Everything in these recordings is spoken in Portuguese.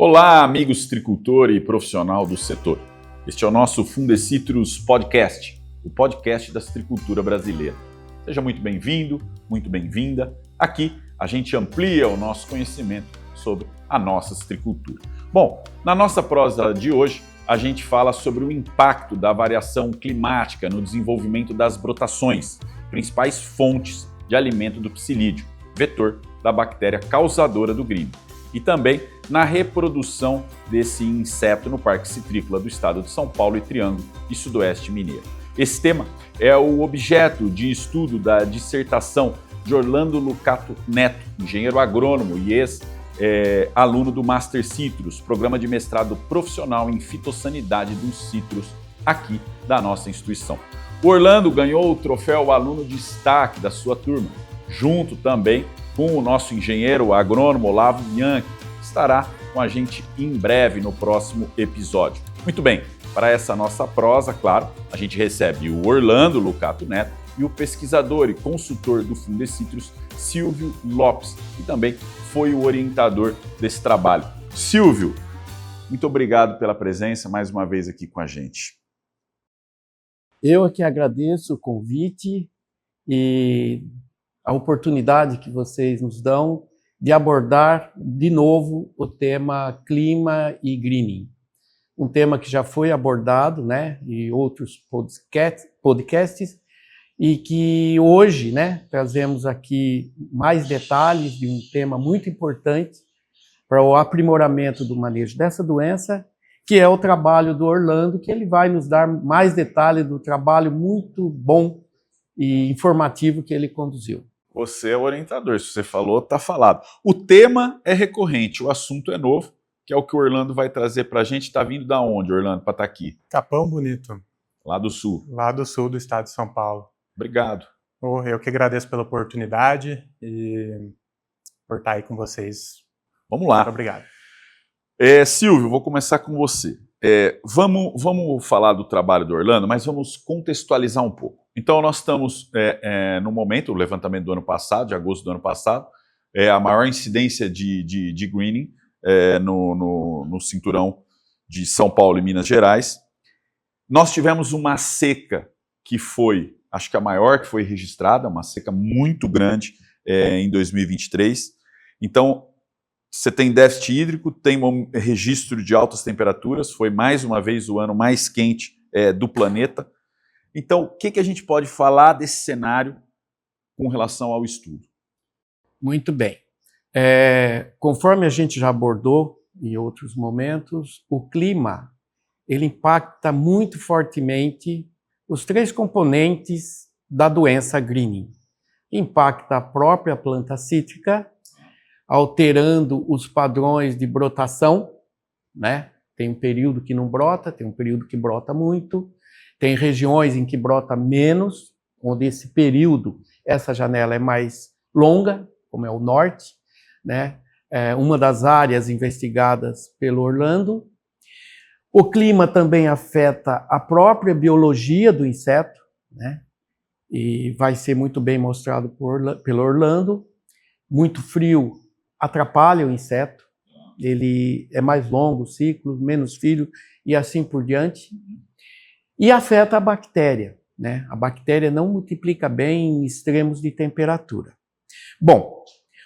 Olá, amigos tricultor e profissional do setor. Este é o nosso Fundecitrus Podcast, o podcast da citricultura brasileira. Seja muito bem-vindo, muito bem-vinda. Aqui a gente amplia o nosso conhecimento sobre a nossa citricultura. Bom, na nossa prosa de hoje, a gente fala sobre o impacto da variação climática no desenvolvimento das brotações, principais fontes de alimento do psilídeo, vetor da bactéria causadora do grime, e também na reprodução desse inseto no Parque Citrícola do estado de São Paulo e Triângulo e Sudoeste Mineiro. Esse tema é o objeto de estudo da dissertação de Orlando Lucato Neto, engenheiro agrônomo e ex-aluno do Master Citrus, programa de mestrado profissional em fitossanidade dos citros aqui da nossa instituição. O Orlando ganhou o troféu aluno de destaque da sua turma, junto também com o nosso engenheiro agrônomo Olavo Bianchi, que estará com a gente em breve no próximo episódio. Muito bem, para essa nossa prosa, claro, a gente recebe o Orlando Lucato Neto e o pesquisador e consultor do Fundecitrus, Silvio Lopes, que também foi o orientador desse trabalho. Silvio, muito obrigado pela presença mais uma vez aqui com a gente. Eu aqui agradeço o convite e a oportunidade que vocês nos dão de abordar de novo o tema clima e greening. Um tema que já foi abordado, né, em outros podcasts, e que hoje, né, trazemos aqui mais detalhes de um tema muito importante para o aprimoramento do manejo dessa doença, que é o trabalho do Orlando, que ele vai nos dar mais detalhes do trabalho muito bom e informativo que ele conduziu. Você é o orientador, se você falou, está falado. O tema é recorrente, o assunto é novo, que é o que o Orlando vai trazer para a gente. Está vindo da onde, Orlando, para estar aqui? Capão Bonito. Lá do sul. Lá do sul do estado de São Paulo. Obrigado. Eu que agradeço pela oportunidade e por estar aí com vocês. Vamos lá. Muito obrigado. Silvio, vou começar com você. Vamos falar do trabalho do Orlando, mas vamos contextualizar um pouco. Então, nós estamos no momento, o levantamento do ano passado, de agosto do ano passado, a maior incidência de greening no cinturão de São Paulo e Minas Gerais. Nós tivemos uma seca que foi, acho que a maior que foi registrada, uma seca muito grande em 2023. Então, você tem déficit hídrico, tem um registro de altas temperaturas, foi mais uma vez o ano mais quente do planeta. Então, o que a gente pode falar desse cenário com relação ao estudo? Muito bem. Conforme a gente já abordou em outros momentos, o clima ele impacta muito fortemente os três componentes da doença greening. Impacta a própria planta cítrica, alterando os padrões de brotação, né? Tem um período que não brota, tem um período que brota muito, tem regiões em que brota menos, onde esse período, essa janela é mais longa, como é o norte, né? Uma das áreas investigadas pelo Orlando. O clima também afeta a própria biologia do inseto, né? E vai ser muito bem mostrado pelo Orlando. Muito frio atrapalha o inseto, ele é mais longo o ciclo, menos filho e assim por diante. E afeta a bactéria, né? A bactéria não multiplica bem em extremos de temperatura. Bom,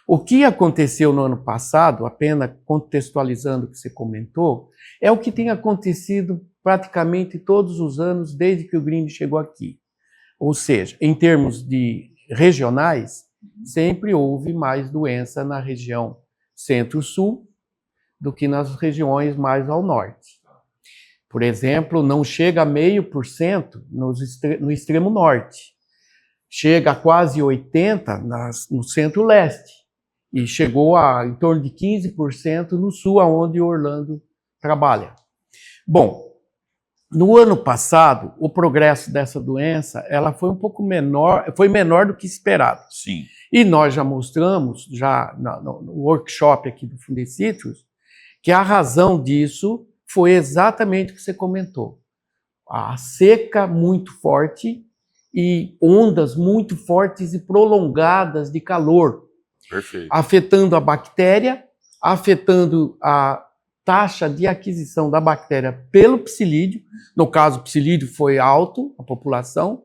o que aconteceu no ano passado, apenas contextualizando o que você comentou, é o que tem acontecido praticamente todos os anos desde que o greening chegou aqui. Ou seja, em termos de regionais, sempre houve mais doença na região centro-sul do que nas regiões mais ao norte. Por exemplo, não chega a 0,5% no extremo norte. Chega a quase 80% no centro-leste. E chegou a em torno de 15% no sul, onde o Orlando trabalha. Bom, no ano passado, o progresso dessa doença ela foi um pouco menor, foi menor do que esperado. Sim. E nós já mostramos, no workshop aqui do Fundecitrus, que a razão disso foi exatamente o que você comentou. A seca muito forte e ondas muito fortes e prolongadas de calor. Perfeito. Afetando a bactéria, afetando a taxa de aquisição da bactéria pelo psilídeo, no caso o psilídeo foi alto, a população,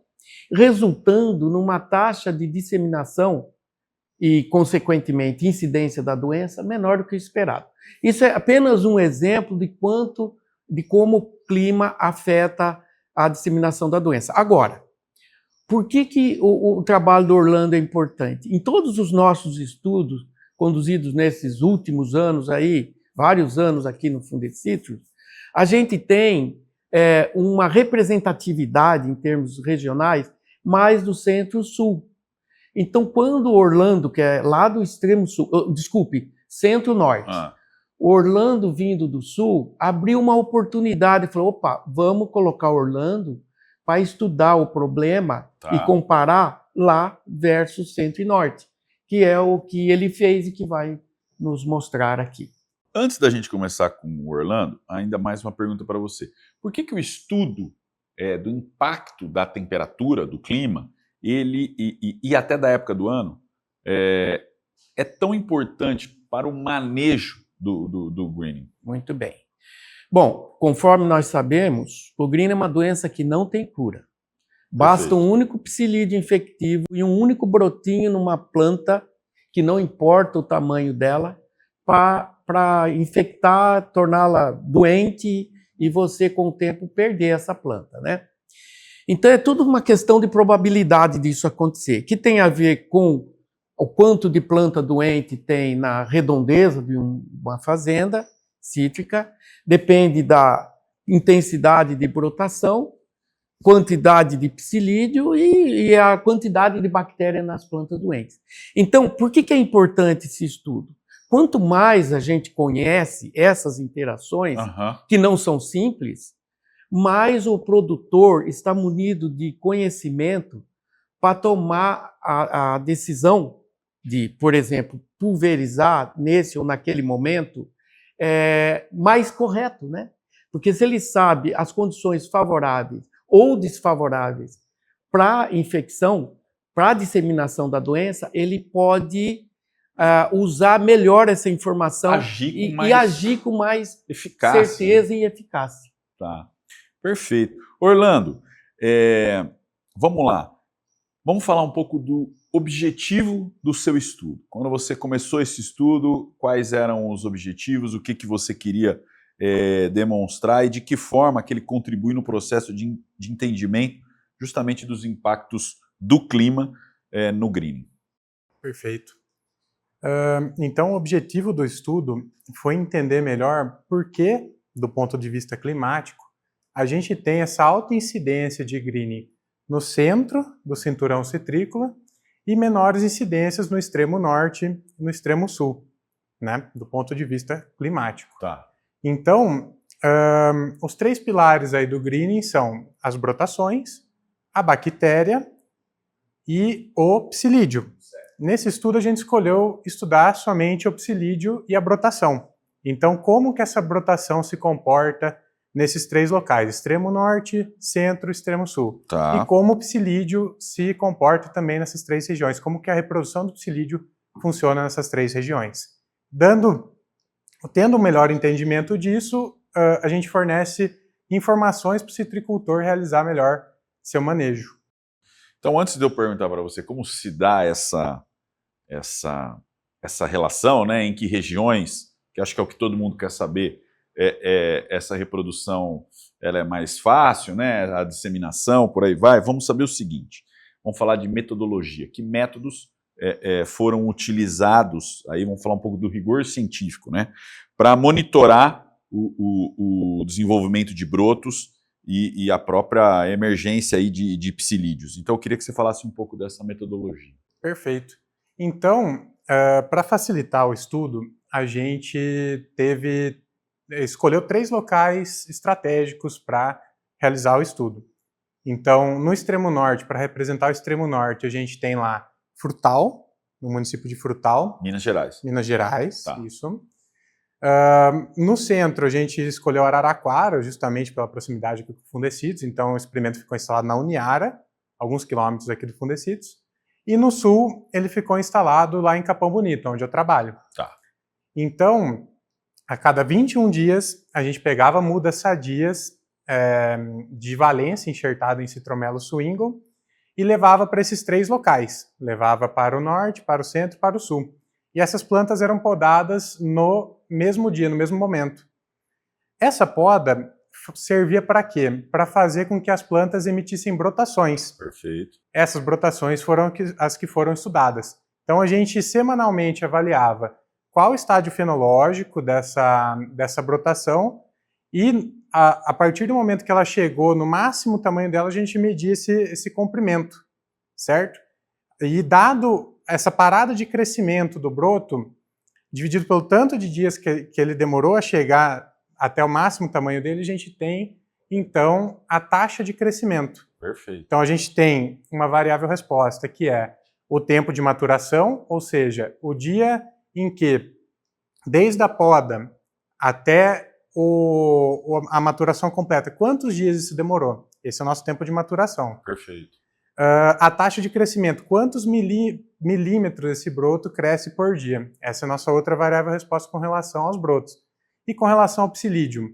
resultando numa taxa de disseminação e, consequentemente, incidência da doença menor do que o esperado. Isso é apenas um exemplo de como o clima afeta a disseminação da doença. Agora, por que o trabalho do Orlando é importante? Em todos os nossos estudos conduzidos nesses últimos anos aí, vários anos aqui no Fundecitrus, a gente tem uma representatividade em termos regionais mais do centro-sul. Então, quando o Orlando, que é lá do extremo sul, centro-norte, Orlando vindo do sul, abriu uma oportunidade e falou, opa, vamos colocar Orlando para estudar o problema e comparar lá versus centro e norte, que é o que ele fez e que vai nos mostrar aqui. Antes da gente começar com o Orlando, ainda mais uma pergunta para você. Por que o estudo do impacto da temperatura, do clima, e até da época do ano, é tão importante para o manejo do greening? Muito bem. Bom, conforme nós sabemos, o greening é uma doença que não tem cura. Basta um único psilídeo infectivo e um único brotinho numa planta, que não importa o tamanho dela, para infectar, torná-la doente e você, com o tempo, perder essa planta, né? Então, é tudo uma questão de probabilidade disso acontecer, que tem a ver com o quanto de planta doente tem na redondeza de uma fazenda cítrica, depende da intensidade de brotação, quantidade de psilídeo e a quantidade de bactéria nas plantas doentes. Então, por que é importante esse estudo? Quanto mais a gente conhece essas interações, que não são simples, mais o produtor está munido de conhecimento para tomar a decisão de, por exemplo, pulverizar nesse ou naquele momento mais correto, né? Porque se ele sabe as condições favoráveis ou desfavoráveis para a infecção, para a disseminação da doença, ele pode usar melhor essa informação e agir com mais eficácia, certeza e eficácia. Tá, perfeito. Orlando, vamos lá. Vamos falar um pouco do objetivo do seu estudo. Quando você começou esse estudo, quais eram os objetivos, o que você queria demonstrar e de que forma que ele contribui no processo de entendimento justamente dos impactos do clima no greening. Perfeito. Então, o objetivo do estudo foi entender melhor por que, do ponto de vista climático, a gente tem essa alta incidência de greening no centro do cinturão citrícola e menores incidências no extremo norte e no extremo sul, né, do ponto de vista climático. Tá. Então, os três pilares aí do greening são as brotações, a bactéria e o psilídeo. Nesse estudo a gente escolheu estudar somente o psilídeo e a brotação. Então, como que essa brotação se comporta nesses três locais, extremo norte, centro e extremo sul. Tá. E como o psilídeo se comporta também nessas três regiões, como que a reprodução do psilídeo funciona nessas três regiões. Tendo um melhor entendimento disso, a gente fornece informações para o citricultor realizar melhor seu manejo. Então, antes de eu perguntar para você como se dá essa relação, né, em que regiões, que acho que é o que todo mundo quer saber, essa reprodução ela é mais fácil, né, a disseminação, por aí vai. Vamos saber o seguinte, vamos falar de metodologia. Que métodos foram utilizados, aí vamos falar um pouco do rigor científico, né, para monitorar o desenvolvimento de brotos e a própria emergência aí de psilídeos. Então eu queria que você falasse um pouco dessa metodologia. Perfeito. Então, para facilitar o estudo, a gente escolheu 3 locais estratégicos para realizar o estudo. Então, no extremo norte, para representar o extremo norte, a gente tem lá Frutal, no município de Frutal. Minas Gerais. Minas Gerais, tá. Isso. No centro, a gente escolheu Araraquara, justamente pela proximidade com o Fundecitrus, então o experimento ficou instalado na Uniara, alguns quilômetros aqui do Fundecitrus. E no sul, ele ficou instalado lá em Capão Bonito, onde eu trabalho. Tá. Então, A cada 21 dias, a gente pegava mudas sadias de valência enxertada em Citromelo swingum e levava para esses 3 locais. Levava para o norte, para o centro e para o sul. E essas plantas eram podadas no mesmo dia, no mesmo momento. Essa poda servia para quê? Para fazer com que as plantas emitissem brotações. Perfeito. Essas brotações foram as que foram estudadas. Então a gente semanalmente avaliava qual o estágio fenológico dessa brotação e a partir do momento que ela chegou no máximo tamanho dela, a gente media esse comprimento, certo? E dado essa parada de crescimento do broto, dividido pelo tanto de dias que ele demorou a chegar até o máximo tamanho dele, a gente tem, então, a taxa de crescimento. Perfeito. Então, a gente tem uma variável resposta, que é o tempo de maturação, ou seja, o dia em que, desde a poda até a maturação completa, quantos dias isso demorou? Esse é o nosso tempo de maturação. Perfeito. A taxa de crescimento, quantos milímetros esse broto cresce por dia? Essa é a nossa outra variável resposta com relação aos brotos. E com relação ao psilídeo,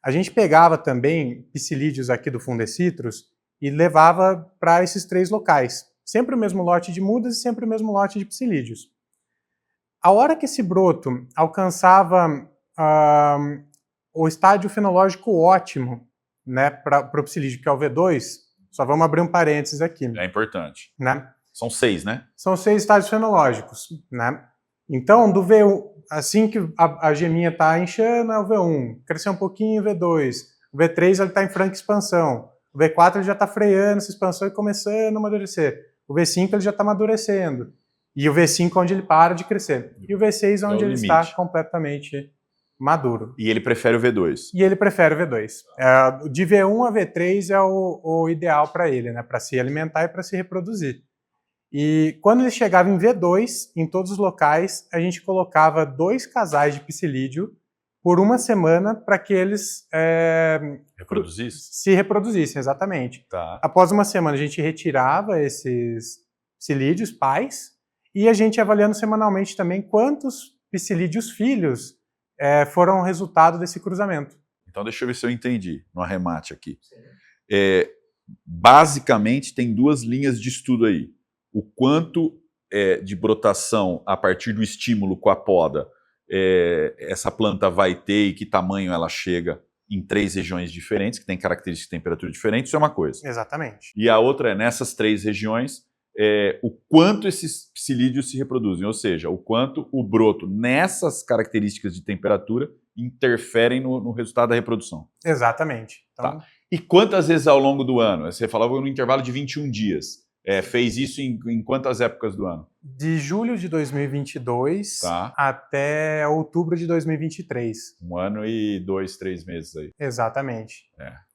a gente pegava também psilídeos aqui do Fundecitrus e levava para esses 3 locais. Sempre o mesmo lote de mudas e sempre o mesmo lote de psilídeos. A hora que esse broto alcançava o estágio fenológico ótimo, né, para o psilídeo, que é o V2, só vamos abrir um parênteses aqui. É importante. Né? São 6, né? São 6 estágios fenológicos. Né? Então, do V1, assim que a geminha está inchando, é o V1. Cresceu um pouquinho, V2. O V3 está em franca expansão. O V4 ele já está freando essa expansão e começando a amadurecer. O V5 ele já está amadurecendo. E o V5 é onde ele para de crescer. E o V6 é onde ele está completamente maduro. E ele prefere o V2. E ele prefere o V2. De V1 a V3 é o ideal para ele, né? Para se alimentar e para se reproduzir. E quando ele chegava em V2, em todos os locais, a gente colocava 2 casais de psilídeo por uma semana para que eles se reproduzissem, exatamente. Tá. Após uma semana, a gente retirava esses psilídeos pais e a gente avaliando semanalmente também quantos psilídeos filhos foram resultado desse cruzamento. Então deixa eu ver se eu entendi no arremate aqui. Basicamente tem 2 linhas de estudo aí. O quanto de brotação a partir do estímulo com a poda essa planta vai ter e que tamanho ela chega em 3 regiões diferentes, que tem características de temperatura diferentes, isso é uma coisa. Exatamente. E a outra é, nessas 3 regiões, o quanto esses psilídeos se reproduzem, ou seja, o quanto o broto, nessas características de temperatura, interferem no resultado da reprodução. Exatamente. Então... Tá. E quantas vezes ao longo do ano? Você falava no intervalo de 21 dias. Fez isso em quantas épocas do ano? De julho de 2022 até outubro de 2023. 1 ano e 2, 3 meses aí. Exatamente.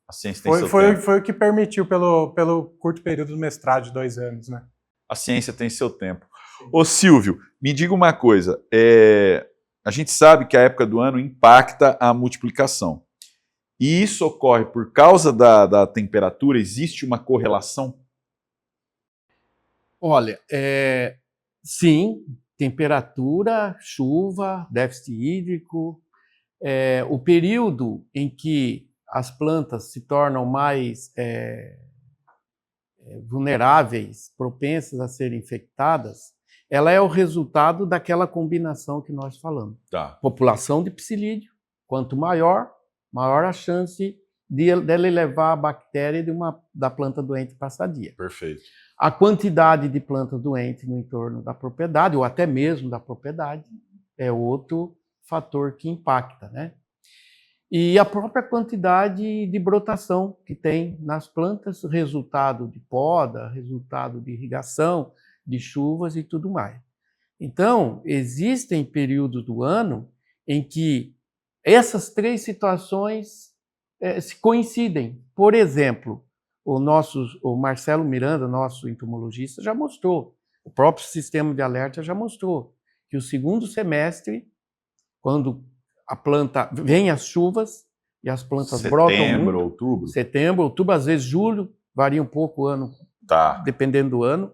A ciência tem seu tempo. Foi o que permitiu pelo curto período do mestrado de 2 anos, né? A ciência tem seu tempo. Ô Silvio, me diga uma coisa. A gente sabe que a época do ano impacta a multiplicação. E isso ocorre por causa da temperatura? Existe uma correlação? Olha, sim, temperatura, chuva, déficit hídrico, o período em que as plantas se tornam mais vulneráveis, propensas a serem infectadas, ela é o resultado daquela combinação que nós falamos. Tá. População de psilídeo, quanto maior a chance dela levar a bactéria da planta doente para sadia. Perfeito. A quantidade de plantas doentes no entorno da propriedade, ou até mesmo da propriedade, é outro fator que impacta, né? E a própria quantidade de brotação que tem nas plantas, resultado de poda, resultado de irrigação, de chuvas e tudo mais. Então, existem períodos do ano em que essas 3 situações se coincidem. Por exemplo, o Marcelo Miranda, nosso entomologista, já mostrou, o próprio sistema de alerta já mostrou, que o segundo semestre, quando a planta vem as chuvas e as plantas brotam muito, setembro, outubro, às vezes julho, varia um pouco o ano, dependendo do ano,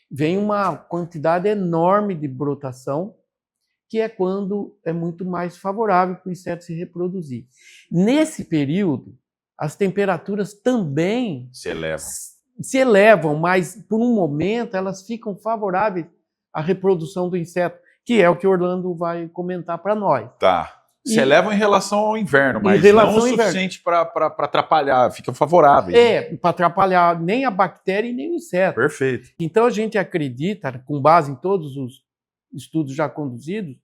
vem uma quantidade enorme de brotação que é quando é muito mais favorável para o inseto se reproduzir. Nesse período, as temperaturas também se elevam, mas por um momento elas ficam favoráveis à reprodução do inseto, que é o que Orlando vai comentar para nós. Tá. Se elevam em relação ao inverno, mas relação não o suficiente para atrapalhar, ficam favoráveis. Para atrapalhar nem a bactéria e nem o inseto. Perfeito. Então a gente acredita, com base em todos os estudos já conduzidos,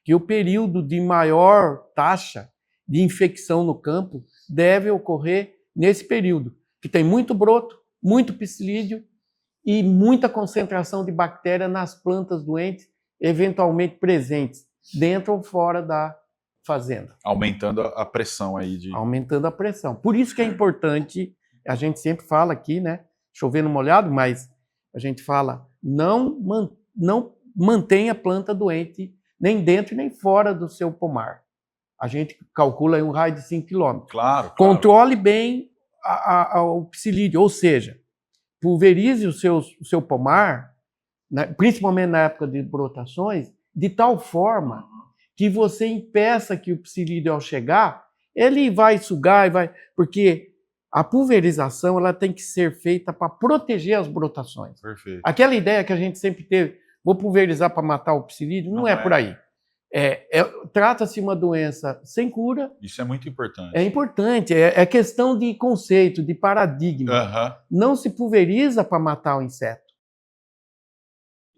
que o período de maior taxa de infecção no campo deve ocorrer nesse período, que tem muito broto, muito psilídeo e muita concentração de bactéria nas plantas doentes, eventualmente presentes, dentro ou fora da fazenda. Aumentando a pressão aí de... Aumentando a pressão. Por isso que é importante, a gente sempre fala aqui, né? Chovendo molhado, mas a gente fala, não mantenha a planta doente nem dentro nem fora do seu pomar. A gente calcula aí um raio de 5 km. Claro. Controle bem o psilídeo, ou seja, pulverize o seu pomar, né, principalmente na época de brotações, de tal forma que você impeça que o psilídeo, ao chegar, ele vai sugar e vai... Porque a pulverização ela tem que ser feita para proteger as brotações. Perfeito. Aquela ideia que a gente sempre teve, vou pulverizar para matar o psilídeo, não é por aí. Trata-se de uma doença sem cura. Isso é muito importante. É importante, é questão de conceito, de paradigma. Não se pulveriza para matar o inseto.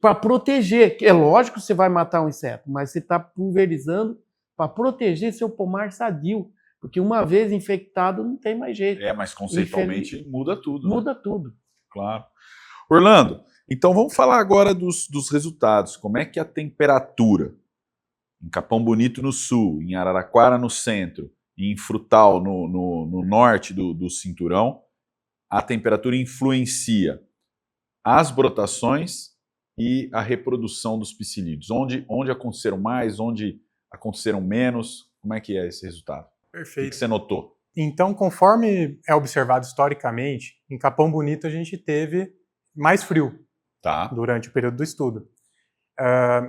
Para proteger. É lógico que você vai matar um inseto, mas você está pulverizando para proteger seu pomar sadio. Porque uma vez infectado, não tem mais jeito. Mas conceitualmente muda tudo. Muda tudo. Claro. Orlando, então vamos falar agora dos resultados. Como é que a temperatura em Capão Bonito no sul, em Araraquara no centro, e em Frutal no norte do cinturão, a temperatura influencia as brotações e a reprodução dos psilídeos? Onde aconteceram mais, onde aconteceram menos? Como é que é esse resultado? Perfeito. O que você notou? Então, conforme é observado historicamente, em Capão Bonito a gente teve mais frio durante o período do estudo.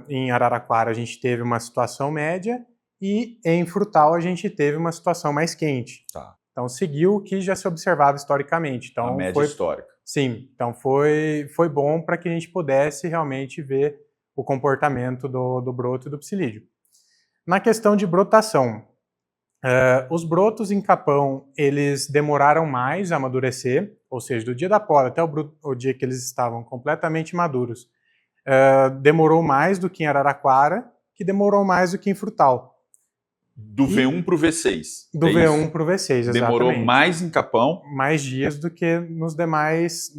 Em Araraquara a gente teve uma situação média e em Frutal a gente teve uma situação mais quente. Então seguiu o que já se observava historicamente. Então, a média histórica. Sim, então foi bom para que a gente pudesse realmente ver o comportamento do broto e do psilídeo. Na questão de brotação, os brotos em Capão, eles demoraram mais a amadurecer, ou seja, do dia da poda até o dia que eles estavam completamente maduros, demorou mais do que em Araraquara, que demorou mais do que em Frutal. Do V1 para o V6. Do V1 para o V6, exatamente. Demorou mais em Capão. Mais dias do que nas demais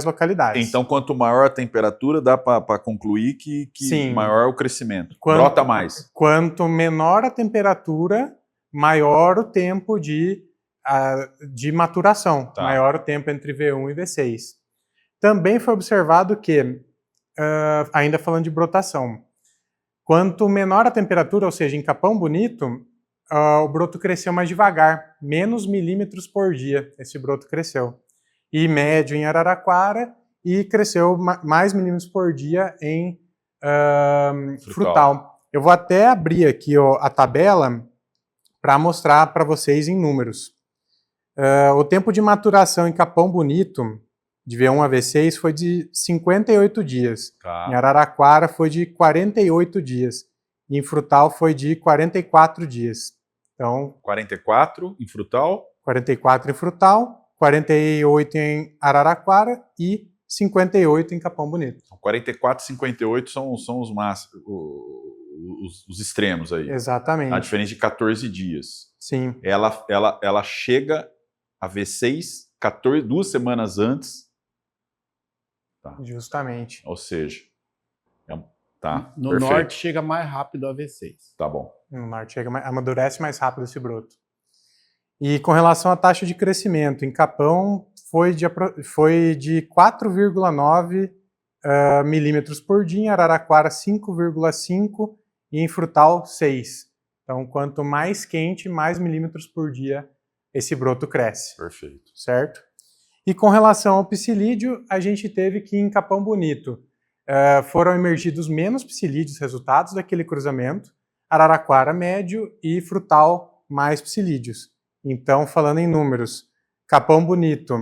localidades. Então, quanto maior a temperatura, dá para concluir que maior o crescimento. Brota mais. Quanto menor a temperatura, maior o tempo de maturação. Maior o tempo entre V1 e V6. Também foi observado que, ainda falando de brotação, quanto menor a temperatura, ou seja, em Capão Bonito, o broto cresceu mais devagar, menos milímetros por dia esse broto cresceu. E médio em Araraquara e cresceu mais milímetros por dia em Frutal. Eu vou até abrir aqui a tabela para mostrar para vocês em números. O tempo de maturação em Capão Bonito, de V1 a V6, foi de 58 dias. Em Araraquara foi de 48 dias. E em Frutal foi de 44 dias. Então, 44 em Frutal? 44 em Frutal, 48 em Araraquara e 58 em Capão Bonito. 44 e 58 são os máximos, os extremos aí. Exatamente. A diferença de 14 dias. Sim. Ela chega a V6 2 semanas antes. Justamente. Ou seja, no perfeito. norte chega mais rápido a V6. Tá bom. No norte amadurece mais rápido esse broto. E com relação à taxa de crescimento, em Capão foi de 4,9 milímetros por dia, em Araraquara 5,5 e em Frutal 6. Então, quanto mais quente, mais milímetros por dia esse broto cresce. Perfeito. Certo? E com relação ao psilídeo, a gente teve que em Capão Bonito, foram emergidos menos psilídeos resultados daquele cruzamento, araraquara médio e frutal mais psilídeos. Então, falando em números, Capão Bonito,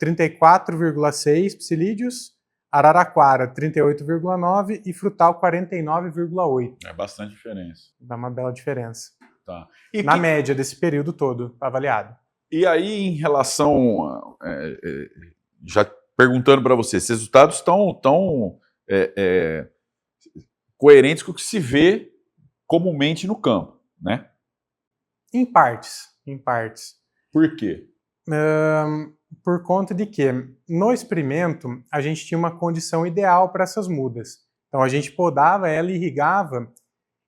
34,6 psilídeos, araraquara 38,9 e frutal 49,8. É bastante diferença. Dá uma bela diferença. Tá. Na média desse período todo avaliado. E aí, em relação, já perguntando para você, esses resultados estão coerentes com o que se vê comumente no campo, né? Em partes. Por quê? Por conta de que, no experimento, a gente tinha uma condição ideal para essas mudas. Então, a gente podava ela, irrigava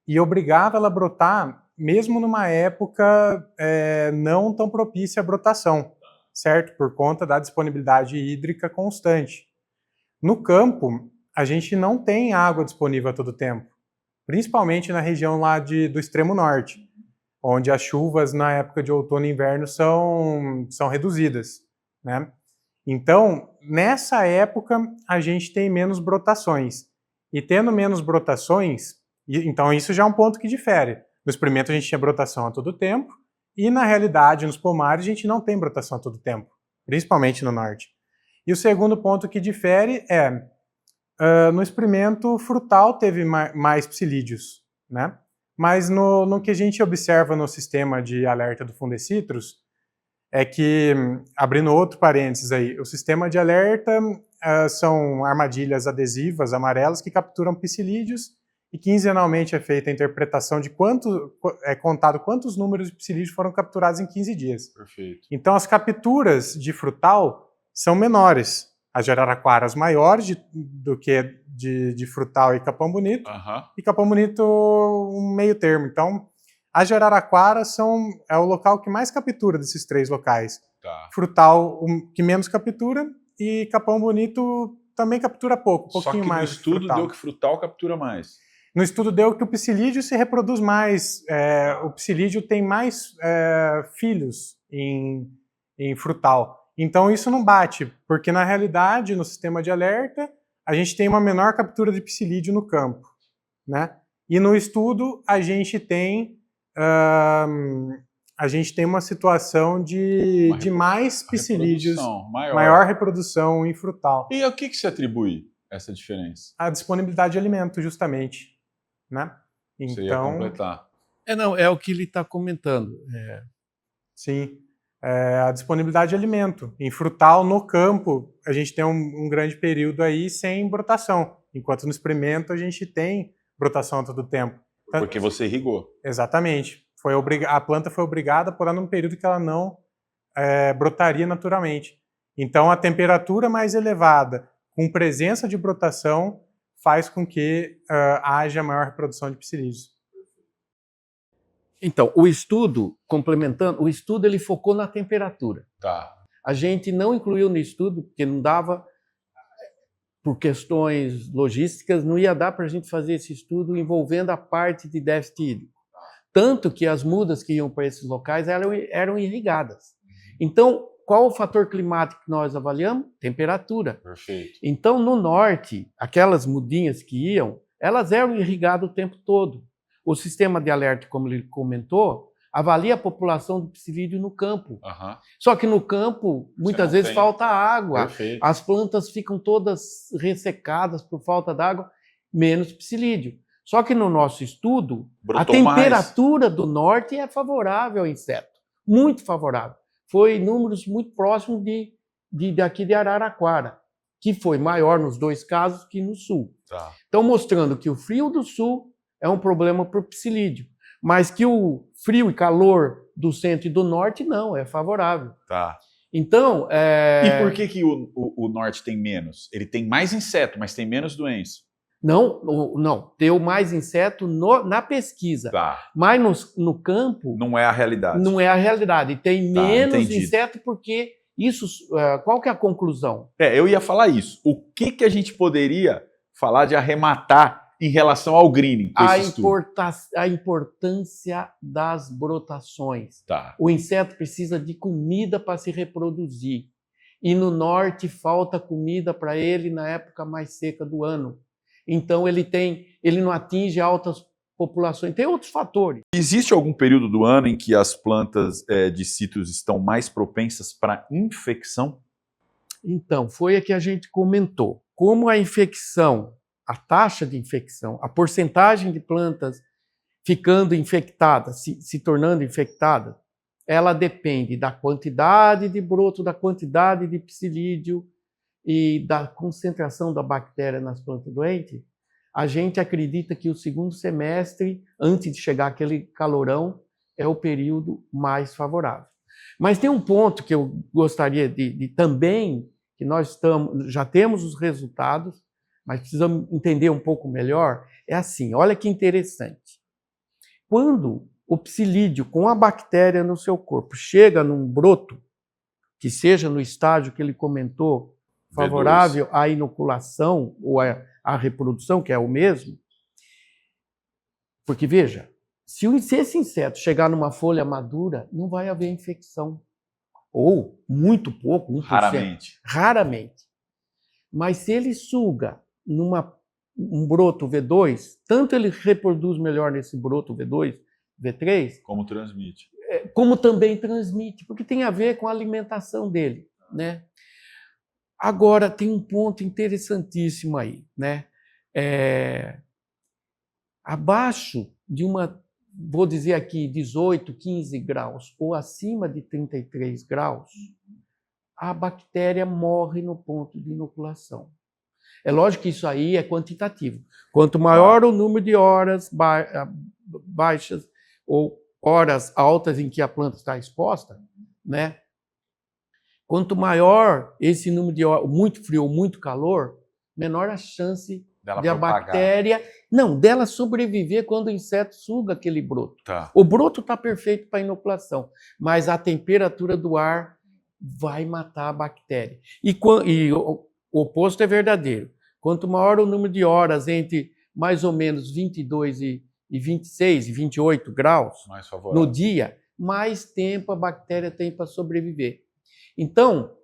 e obrigava ela a brotar, mesmo numa época não tão propícia à brotação, certo? Por conta da disponibilidade hídrica constante. No campo, a gente não tem água disponível a todo tempo, principalmente na região lá do extremo norte, onde as chuvas na época de outono e inverno são reduzidas, né? Então, nessa época, a gente tem menos brotações. E tendo menos brotações, então isso já é um ponto que difere. No experimento a gente tinha brotação a todo tempo, e na realidade, nos pomares, a gente não tem brotação a todo tempo, principalmente no norte. E o segundo ponto que difere é, no experimento frutal teve mais psilídeos, né? Mas no que a gente observa no sistema de alerta do Fundecitrus, é que, abrindo outro parênteses aí, o sistema de alerta são armadilhas adesivas amarelas que capturam psilídeos e quinzenalmente é feita a interpretação de contado quantos números de psilídeos foram capturados em 15 dias. Perfeito. Então as capturas de frutal são menores. As de araraquaras maiores do que de frutal e Capão Bonito, e Capão Bonito um meio termo. Então, as de araraquara é o local que mais captura desses três locais. Tá. Frutal, que menos captura, e Capão Bonito também captura pouco, um pouquinho mais. Só que no estudo deu que frutal captura mais. No estudo deu que o psilídeo se reproduz mais, o psilídeo tem mais filhos em frutal. Então isso não bate, porque na realidade, no sistema de alerta, a gente tem uma menor captura de psilídeo no campo, né? E no estudo a gente tem uma situação de mais psilídeos, maior reprodução em frutal. E a que se atribui essa diferença? A disponibilidade de alimento, justamente, né? Então, você ia completar. É o que ele está comentando. Sim. A disponibilidade de alimento. Em frutal, no campo, a gente tem um grande período aí sem brotação, enquanto no experimento a gente tem brotação a todo tempo. Porque você irrigou. Exatamente. A planta foi obrigada a pôr num período que ela não brotaria naturalmente. Então, a temperatura mais elevada, com presença de brotação, faz com que haja maior reprodução de psilídeos. Então, o estudo, complementando, ele focou na temperatura. Tá. A gente não incluiu no estudo, porque não dava, por questões logísticas, não ia dar para a gente fazer esse estudo envolvendo a parte de déficit hídrico. Tanto que as mudas que iam para esses locais eram irrigadas. Então, qual o fator climático que nós avaliamos? Temperatura. Perfeito. Então, no norte, aquelas mudinhas que iam, elas eram irrigadas o tempo todo. O sistema de alerta, como ele comentou, avalia a população de psilídeo no campo. Só que no campo, muitas vezes falta água. Perfeito. As plantas ficam todas ressecadas por falta d'água, menos psilídeo. Só que no nosso estudo, a temperatura do norte é favorável ao inseto. Muito favorável. Foi números muito próximos daqui de Araraquara, que foi maior nos dois casos que no sul. Tá. Então, mostrando que o frio do sul é um problema para o psilídeo, mas que o frio e calor do centro e do norte não, é favorável. Tá. Então, E por que o norte tem menos? Ele tem mais inseto, mas tem menos doença. Não, deu mais inseto na pesquisa, Tá. mas no campo... Não é a realidade. Não é a realidade, tem menos entendido. inseto porque isso... qual que é a conclusão? Eu ia falar isso. O que a gente poderia falar de arrematar em relação ao greening? A importância das brotações. Tá. O inseto precisa de comida para se reproduzir. e no norte falta comida para ele na época mais seca do ano. Então ele não atinge altas populações. Tem outros fatores. Existe algum período do ano em que as plantas de cítrus estão mais propensas para infecção? Então, foi a que a gente comentou. Como a infecção, a taxa de infecção, a porcentagem de plantas ficando infectadas, se tornando infectadas, ela depende da quantidade de broto, da quantidade de psilídeo e da concentração da bactéria nas plantas doentes. A gente acredita que o segundo semestre, antes de chegar aquele calorão, é o período mais favorável. Mas tem um ponto que eu gostaria de também, que nós já temos os resultados, mas precisamos entender um pouco melhor, é assim, olha que interessante. Quando o psilídeo com a bactéria no seu corpo chega num broto, que seja no estágio que ele comentou, favorável à inoculação ou à reprodução, que é o mesmo, porque veja, se esse inseto chegar numa folha madura, não vai haver infecção. Ou muito pouco, 1%. Raramente. Raramente. Mas se ele suga um broto V2, tanto ele reproduz melhor nesse broto V2, V3, Como transmite. Como também transmite, porque tem a ver com a alimentação dele, né? Agora, tem um ponto interessantíssimo aí, né? Abaixo de vou dizer aqui, 18, 15 graus, ou acima de 33 graus, a bactéria morre no ponto de inoculação. É lógico que isso aí é quantitativo. Quanto maior o número de horas baixas ou horas altas em que a planta está exposta, né? Quanto maior esse número de horas, muito frio ou muito calor, menor a chance da bactéria, dela sobreviver quando o inseto suga aquele broto. Tá. O broto está perfeito para inoculação, mas a temperatura do ar vai matar a bactéria. E o oposto é verdadeiro. Quanto maior o número de horas entre mais ou menos 22 e 26 e 28 graus no dia, mais tempo a bactéria tem para sobreviver. Então,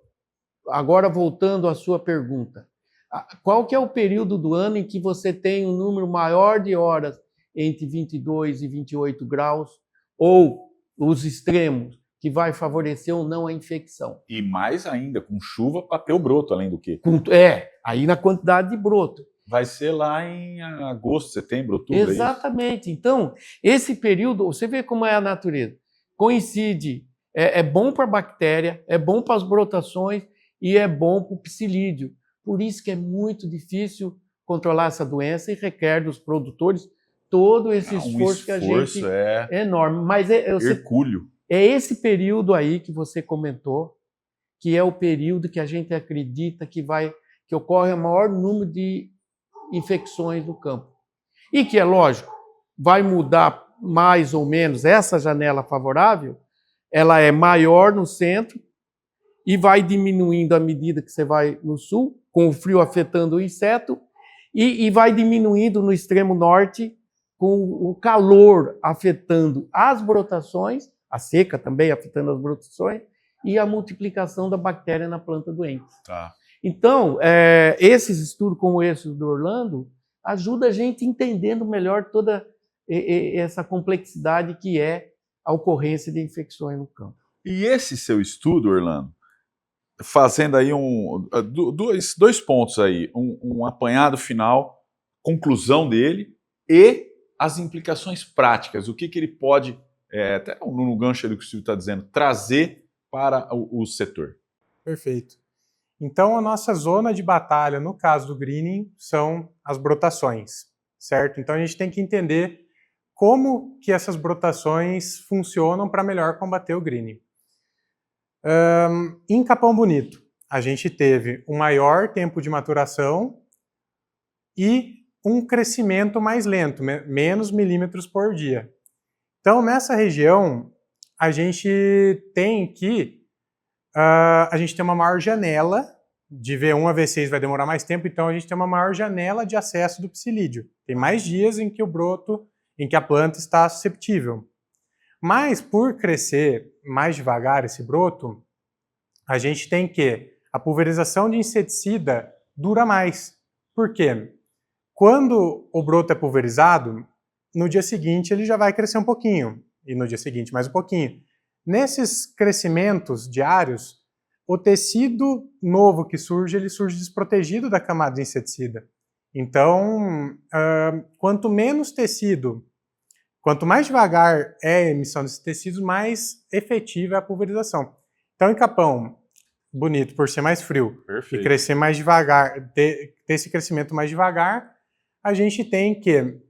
agora voltando à sua pergunta, qual que é o período do ano em que você tem um número maior de horas entre 22 e 28 graus, ou os extremos, que vai favorecer ou não a infecção? E mais ainda, com chuva para ter o broto, além do que? Aí na quantidade de broto. Vai ser lá em agosto, setembro, outubro. Exatamente. Então, esse período, você vê como é a natureza. Coincide, é bom para a bactéria, é bom para as brotações e é bom para o psilídeo. Por isso que é muito difícil controlar essa doença e requer dos produtores todo esse esforço que a gente... É enorme. Mas hercúleo. É esse período aí que você comentou, que é o período que a gente acredita que ocorre o maior número de infecções no campo. E que, é lógico, vai mudar mais ou menos essa janela favorável, ela é maior no centro e vai diminuindo à medida que você vai no sul, com o frio afetando o inseto, e vai diminuindo no extremo norte, com o calor afetando as brotações, a seca também afetando as brotações, e a multiplicação da bactéria na planta doente. Tá. Então, esses estudos como esse do Orlando ajudam a gente entendendo melhor toda essa complexidade que é a ocorrência de infecções no campo. E esse seu estudo, Orlando, fazendo aí dois pontos aí, um apanhado final, conclusão dele e as implicações práticas, o que ele pode, até no gancho do que o Silvio está dizendo, trazer para o setor. Perfeito. Então, a nossa zona de batalha, no caso do greening, são as brotações, certo? Então, a gente tem que entender como que essas brotações funcionam para melhor combater o greening. Em Capão Bonito, a gente teve um maior tempo de maturação e um crescimento mais lento, menos milímetros por dia. Então, nessa região, a gente tem uma maior janela, de V1 a V6 vai demorar mais tempo, então a gente tem uma maior janela de acesso do psilídeo. Tem mais dias em que a planta está susceptível. Mas, por crescer mais devagar esse broto, a gente tem que A pulverização de inseticida dura mais. Por quê? Quando o broto é pulverizado, no dia seguinte ele já vai crescer um pouquinho, e no dia seguinte mais um pouquinho. Nesses crescimentos diários, o tecido novo que surge, ele surge desprotegido da camada de inseticida. Então, quanto menos tecido, quanto mais devagar é a emissão desses tecidos, mais efetiva é a pulverização. Então, em capão bonito, por ser mais frio, Perfeito. e crescer mais devagar, ter esse crescimento mais devagar, a gente tem que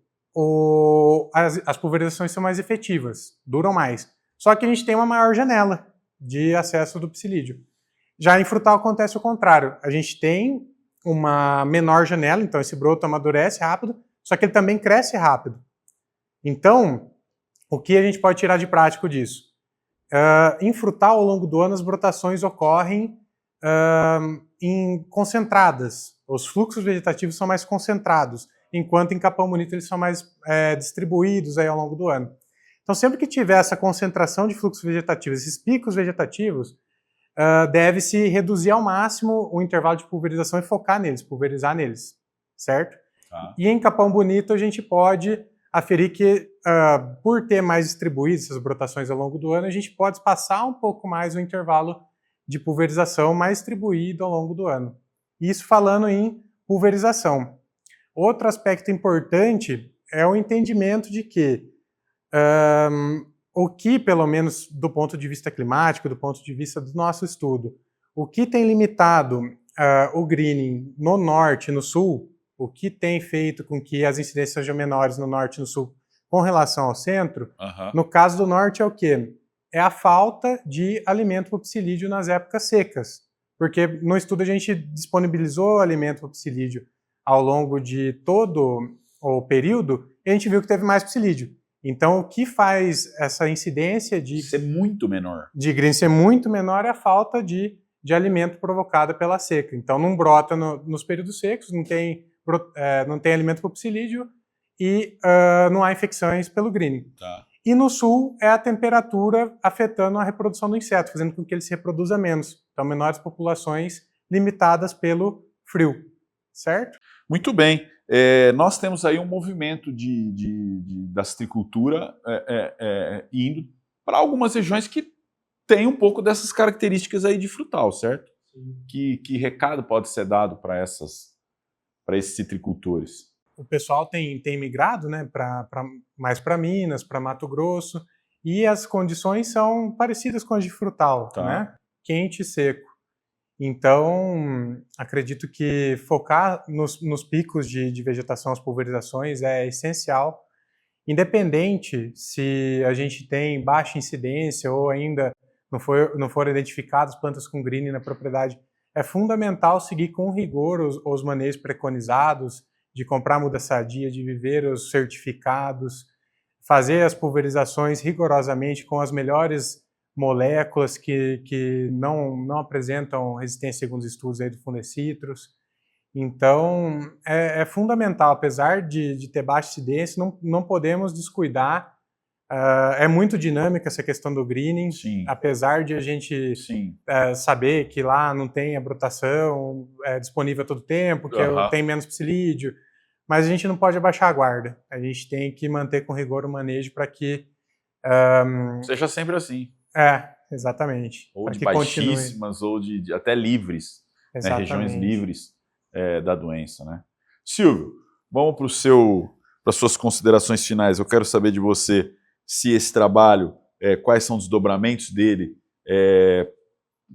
as pulverizações são mais efetivas, duram mais. Só que a gente tem uma maior janela de acesso do psilídeo. Já em frutal acontece o contrário. A gente tem uma menor janela, então esse broto amadurece rápido, só que ele também cresce rápido. Então, o que a gente pode tirar de prático disso? Em frutal, ao longo do ano, as brotações ocorrem em concentradas. Os fluxos vegetativos são mais concentrados, enquanto em capão bonito eles são mais distribuídos aí ao longo do ano. Então, sempre que tiver essa concentração de fluxos vegetativos, esses picos vegetativos, deve-se reduzir ao máximo o intervalo de pulverização e focar neles, pulverizar neles, certo? Tá. E em capão bonito a gente pode aferir que, por ter mais distribuídas essas brotações ao longo do ano, a gente pode espaçar um pouco mais o intervalo de pulverização mais distribuído ao longo do ano. Isso falando em pulverização. Outro aspecto importante é o entendimento de que o que, pelo menos do ponto de vista climático, do ponto de vista do nosso estudo, o que tem limitado o greening no norte e no sul, o que tem feito com que as incidências sejam menores no norte e no sul com relação ao centro, no caso do norte é o quê? É a falta de alimento para o psilídeo nas épocas secas. Porque no estudo a gente disponibilizou alimento para o psilídeo ao longo de todo o período e a gente viu que teve mais psilídeo. Então, o que faz essa incidência de ser muito menor, de green ser muito menor é a falta de alimento provocada pela seca. Então, não brota nos períodos secos, não tem alimento para o psilídeo e não há infecções pelo greening. Tá. E no sul é a temperatura afetando a reprodução do inseto, fazendo com que ele se reproduza menos. Então, menores populações limitadas pelo frio, certo? Muito bem. Nós temos aí um movimento da citricultura indo para algumas regiões que têm um pouco dessas características aí de frutal, certo? Que recado pode ser dado para esses citricultores? O pessoal tem migrado, né, mais para Minas, para Mato Grosso, e as condições são parecidas com as de frutal, tá, né? Quente e seco. Então, acredito que focar nos picos de vegetação, as pulverizações, é essencial, independente se a gente tem baixa incidência ou ainda não foram identificadas plantas com greening na propriedade. É fundamental seguir com rigor os manejos preconizados, de comprar muda sadia, de viveiros certificados, fazer as pulverizações rigorosamente com as melhores moléculas que não apresentam resistência segundo os estudos aí do Fundecitrus. Então, é fundamental, apesar de ter baixa incidência, não podemos descuidar. É muito dinâmica essa questão do greening, Sim. Apesar de a gente saber que lá não tem a brotação disponível a todo tempo, que tem menos psilídeo, mas a gente não pode abaixar a guarda. A gente tem que manter com rigor o manejo para que... seja sempre assim. Exatamente. Ou de baixíssimas, ou de até livres, né, regiões livres da doença, né? Silvio, vamos para as suas considerações finais. Eu quero saber de você se esse trabalho, quais são os desdobramentos dele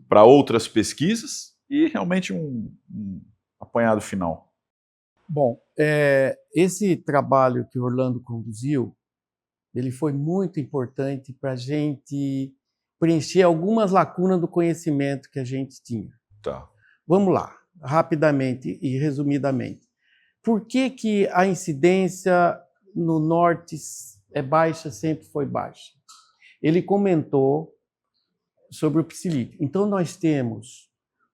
para outras pesquisas e realmente um apanhado final. Bom, esse trabalho que o Orlando conduziu, ele foi muito importante para a gente preencher algumas lacunas do conhecimento que a gente tinha. Tá. Vamos lá, rapidamente e resumidamente. Por que a incidência no norte é baixa, sempre foi baixa? Ele comentou sobre o psilídeo. Então, nós temos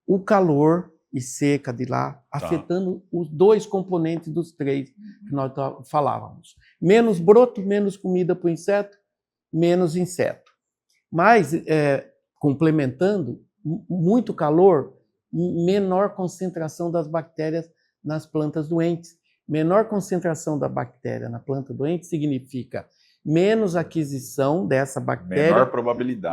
o calor e seca de lá, afetando os dois componentes dos três que nós falávamos. Menos broto, menos comida para o inseto, menos inseto. Mas, complementando, muito calor menor concentração das bactérias nas plantas doentes. Menor concentração da bactéria na planta doente significa menos aquisição dessa bactéria,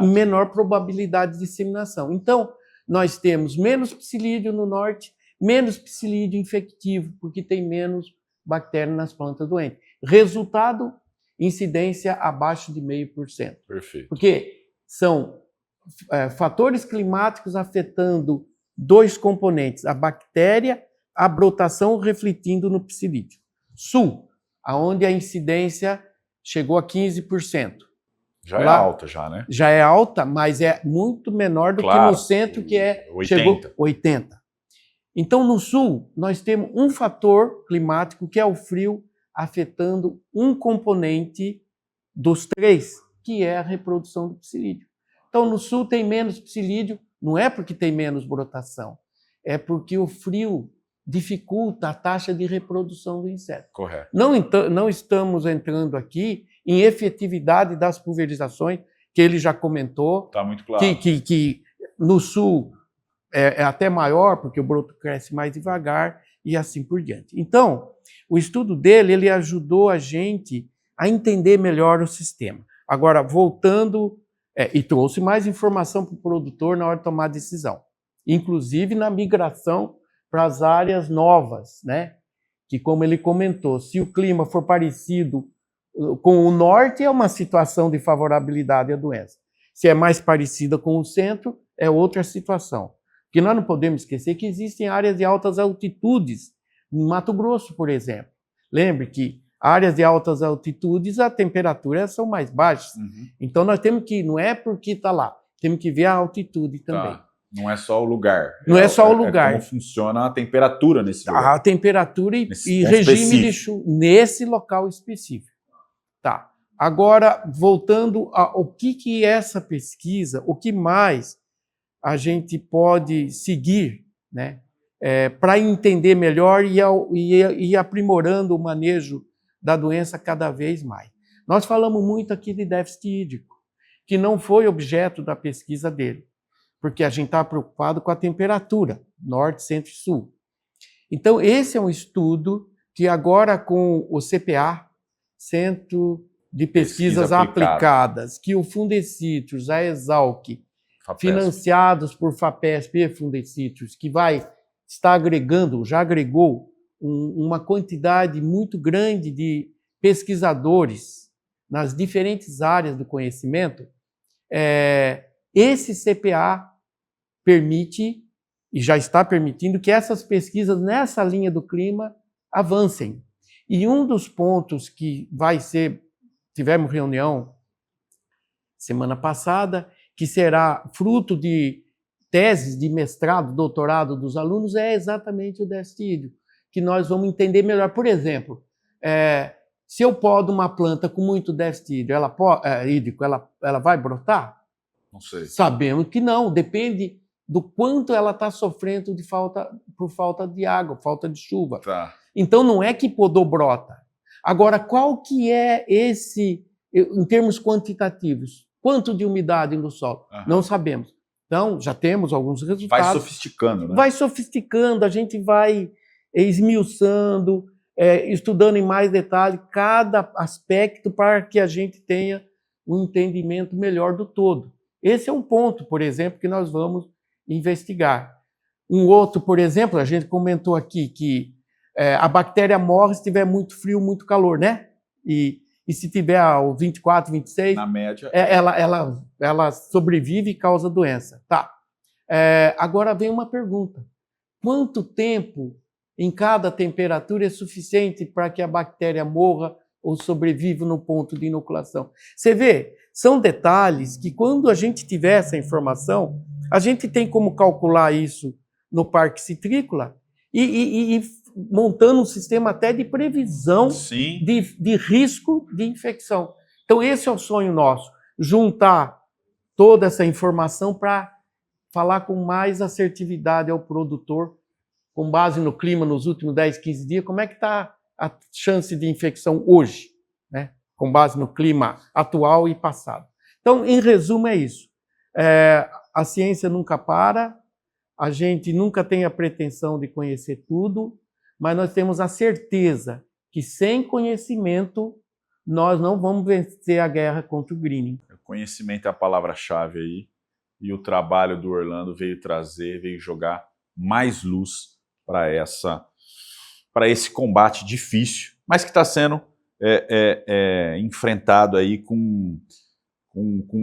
menor probabilidade de disseminação. Então, nós temos menos psilídeo no norte, menos psilídeo infectivo, porque tem menos bactéria nas plantas doentes. Resultado, incidência abaixo de 0,5%. Perfeito. Porque são fatores climáticos afetando dois componentes, a bactéria, a brotação refletindo no psilídeo. Sul, aonde a incidência chegou a 15%. Já é alta, já, né? Já é alta, mas é muito menor do que no centro, que 80. chegou 80%. Então, no sul, nós temos um fator climático, que é o frio, afetando um componente dos 3, que é a reprodução do psilídeo. Então, no sul tem menos psilídeo, não é porque tem menos brotação, é porque o frio dificulta a taxa de reprodução do inseto. Correto. Não estamos entrando aqui em efetividade das pulverizações, que ele já comentou. Está muito claro. Que no sul é até maior, porque o broto cresce mais devagar e assim por diante. Então, o estudo dele, ele ajudou a gente a entender melhor o sistema. Agora, voltando, e trouxe mais informação para o produtor na hora de tomar a decisão, inclusive na migração para as áreas novas, né? Que, como ele comentou, se o clima for parecido com o norte, é uma situação de favorabilidade à doença. Se é mais parecida com o centro, é outra situação. Porque nós não podemos esquecer que existem áreas de altas altitudes, no Mato Grosso, por exemplo. Lembre que áreas de altas altitudes, as temperaturas são mais baixas. Uhum. Então, nós temos que, não é porque está lá, temos que ver a altitude também. Tá. Não é só o lugar. Não é só o lugar. Como funciona a temperatura nesse lugar. A temperatura e regime de chuva nesse local específico. Tá. Agora, voltando ao que é essa pesquisa, o que mais a gente pode seguir, né, para entender melhor e aprimorando o manejo da doença cada vez mais. Nós falamos muito aqui de déficit hídrico, que não foi objeto da pesquisa dele, porque a gente está preocupado com a temperatura, norte, centro e sul. Então, esse é um estudo que agora com o CPA, Centro de Pesquisas Aplicadas, que o Fundecitrus, a Exalc, financiados por FAPESP e Fundecitrus, que está agregando, já agregou uma quantidade muito grande de pesquisadores nas diferentes áreas do conhecimento, esse CPA permite, e já está permitindo, que essas pesquisas nessa linha do clima avancem. E um dos pontos que tivemos reunião semana passada, que será fruto de teses de mestrado, doutorado dos alunos, é exatamente o déficit hídrico, que nós vamos entender melhor. Por exemplo, se eu podo uma planta com muito déficit hídrico, ela vai brotar? Não sei. Sabemos que não, depende do quanto ela está sofrendo por falta de água, falta de chuva. Tá. Então, não é que podou brota. Agora, qual que é esse, em termos quantitativos? Quanto de umidade no solo? Uhum. Não sabemos. Então, já temos alguns resultados. Vai sofisticando, né? Vai sofisticando, a gente vai esmiuçando, estudando em mais detalhe cada aspecto para que a gente tenha um entendimento melhor do todo. Esse é um ponto, por exemplo, que nós vamos investigar. Um outro, por exemplo, a gente comentou aqui que a bactéria morre se tiver muito frio, muito calor, né? E se tiver o 24, 26... Na média... ela sobrevive e causa doença. Tá. Agora vem uma pergunta. Quanto tempo em cada temperatura é suficiente para que a bactéria morra ou sobreviva no ponto de inoculação? Você vê, são detalhes que quando a gente tiver essa informação, a gente tem como calcular isso no parque citrícola e montando um sistema até de previsão de risco de infecção. Então, esse é o sonho nosso, juntar toda essa informação para falar com mais assertividade ao produtor, com base no clima nos últimos 10, 15 dias, como é que está a chance de infecção hoje, né? Com base no clima atual e passado. Então, em resumo, é isso. A ciência nunca para, A gente nunca tem a pretensão de conhecer tudo, mas nós temos a certeza que sem conhecimento nós não vamos vencer a guerra contra o greening. O conhecimento é a palavra-chave aí, e o trabalho do Orlando veio jogar mais luz para esse combate difícil, mas que está sendo enfrentado aí com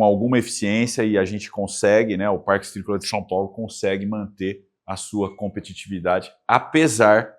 alguma eficiência, e a gente consegue, né, o Parque Citrícola de São Paulo consegue manter a sua competitividade, apesar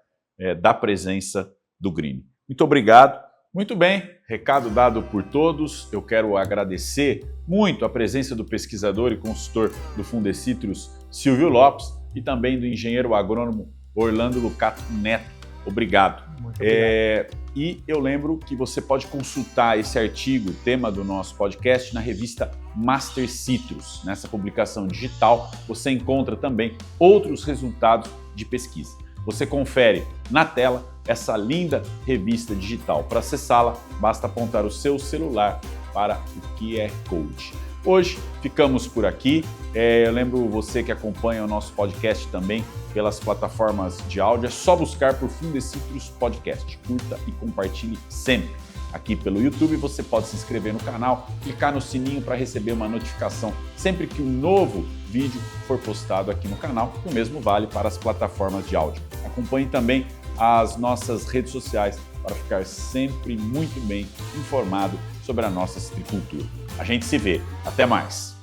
da presença do greening. Muito obrigado. Muito bem, recado dado por todos. Eu quero agradecer muito a presença do pesquisador e consultor do Fundecitrus, Silvio Lopes, e também do engenheiro agrônomo Orlando Lucato Neto. Obrigado. Muito obrigado. E eu lembro que você pode consultar esse artigo, tema do nosso podcast, na revista Master Citrus. Nessa publicação digital, você encontra também outros resultados de pesquisa. Você confere na tela essa linda revista digital. Para acessá-la, basta apontar o seu celular para o QR Code. Hoje ficamos por aqui. Eu lembro você que acompanha o nosso podcast também pelas plataformas de áudio. É só buscar por Fundecitrus Podcast. Curta e compartilhe sempre. Aqui pelo YouTube você pode se inscrever no canal, clicar no sininho para receber uma notificação sempre que um novo vídeo for postado aqui no canal. O mesmo vale para as plataformas de áudio. Acompanhe também as nossas redes sociais para ficar sempre muito bem informado sobre a nossa citricultura. A gente se vê. Até mais!